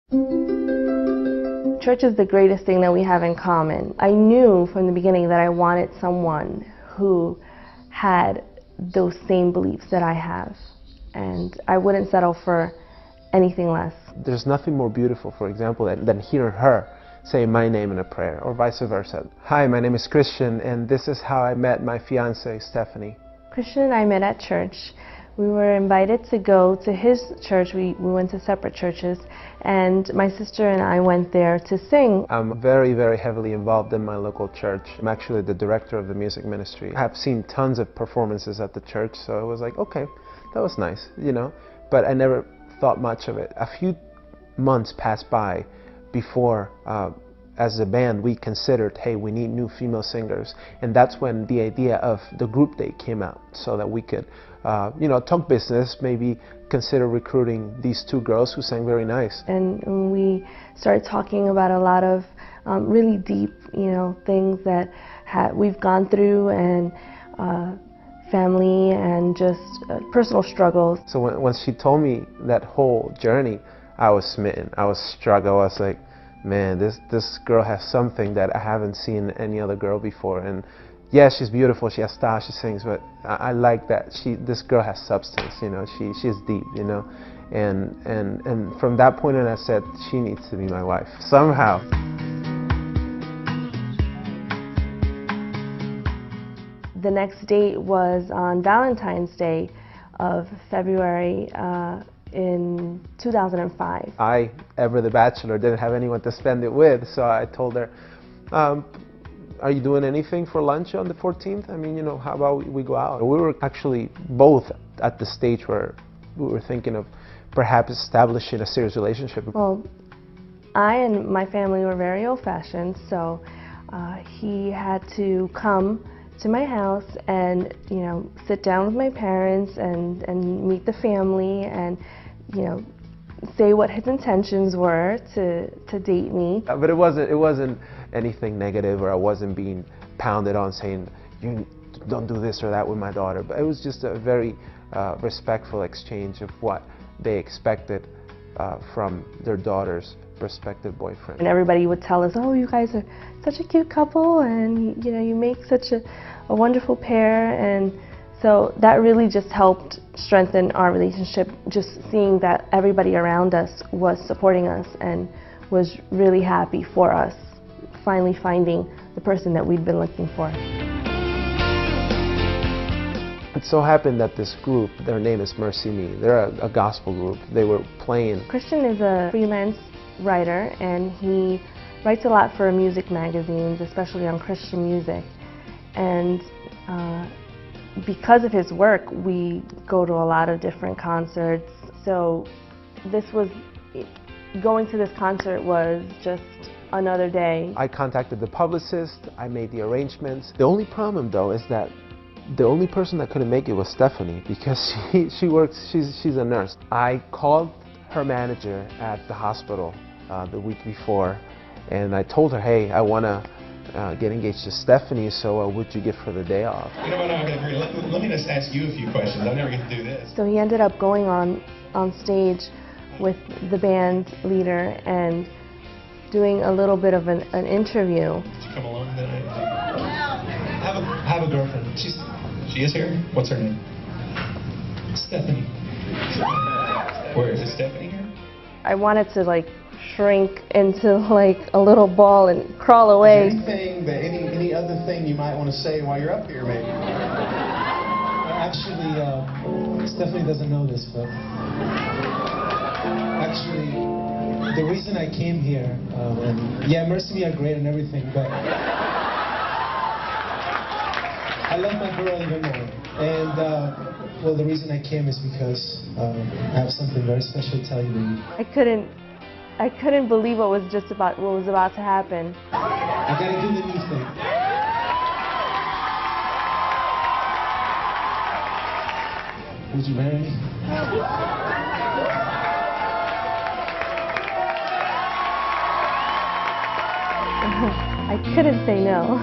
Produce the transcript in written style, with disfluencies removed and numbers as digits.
Church is the greatest thing that we have in common. I knew from the beginning that I wanted someone who had those same beliefs that I have, and I wouldn't settle for anything less. There's nothing more beautiful, for example, than hearing her say my name in a prayer, or vice versa. Hi, my name is Christian, and this is how I met my fiancée, Stephanie. Christian and I met at church. We were invited to go to his church. We went to separate churches, and my sister and I went there to sing. I'm very, very heavily involved in my local church. I'm actually the director of the music ministry. I have seen tons of performances at the church, so it was like, okay, that was nice, you know, but I never thought much of it. A few months passed by before, as a band, we considered, hey, we need new female singers, and that's when the idea of the group date came out, so that we could, you know, talk business, maybe consider recruiting these two girls who sang very nice. And we started talking about a lot of really deep, you know, things that we've gone through, and family and just personal struggles. So when she told me that whole journey, I was smitten. I was struck. I was like, man, this girl has something that I haven't seen any other girl before. And yeah, she's beautiful, she has style, she sings, but I like that this girl has substance, you know, she's deep, you know. And from that point on, I said, she needs to be my wife, somehow. The next date was on Valentine's Day of February in 2005. I, ever the bachelor, didn't have anyone to spend it with, so I told her, are you doing anything for lunch on the 14th? I mean, you know, how about we go out? We were actually both at the stage where we were thinking of perhaps establishing a serious relationship. Well, I and my family were very old-fashioned, so he had to come to my house and, you know, sit down with my parents and meet the family and, you know, say what his intentions were to date me. But it wasn't anything negative, or I wasn't being pounded on saying, you don't do this or that with my daughter. But it was just a very respectful exchange of what they expected from their daughter's prospective boyfriend. And everybody would tell us, oh, you guys are such a cute couple, and, you know, you make such a wonderful pair. And so that really just helped strengthen our relationship, just seeing that everybody around us was supporting us and was really happy for us finally finding the person that we'd been looking for. It so happened that this group, their name is Mercy Me, they're a gospel group. They were playing. Christian is a freelance writer, and he writes a lot for music magazines, especially on Christian music. And because of his work, we go to a lot of different concerts. So going to this concert was just another day. I contacted the publicist, I made the arrangements. The only problem, though, is that the only person that couldn't make it was Stephanie, because she works, she's a nurse. I called her manager at the hospital the week before, and I told her, hey, I want to get engaged to Stephanie, so would you give her the day off? You know what, I'm going to agree. Let me just ask you a few questions. I never get to do this. So he ended up going on stage with the band leader and doing a little bit of an interview. Did you come along that night? I have a girlfriend. She is here? What's her name? Stephanie. Where is Stephanie here? I wanted to like shrink into like a little ball and crawl away. Any other thing you might want to say while you're up here, maybe? Actually, Stephanie doesn't know this, but actually, the reason I came here, and yeah, Mercy Me are great and everything, but I love my girl even more. And well, the reason I came is because I have something very special to tell you. I couldn't believe what was about to happen. I gotta do the new thing. Would you marry me? I couldn't say no.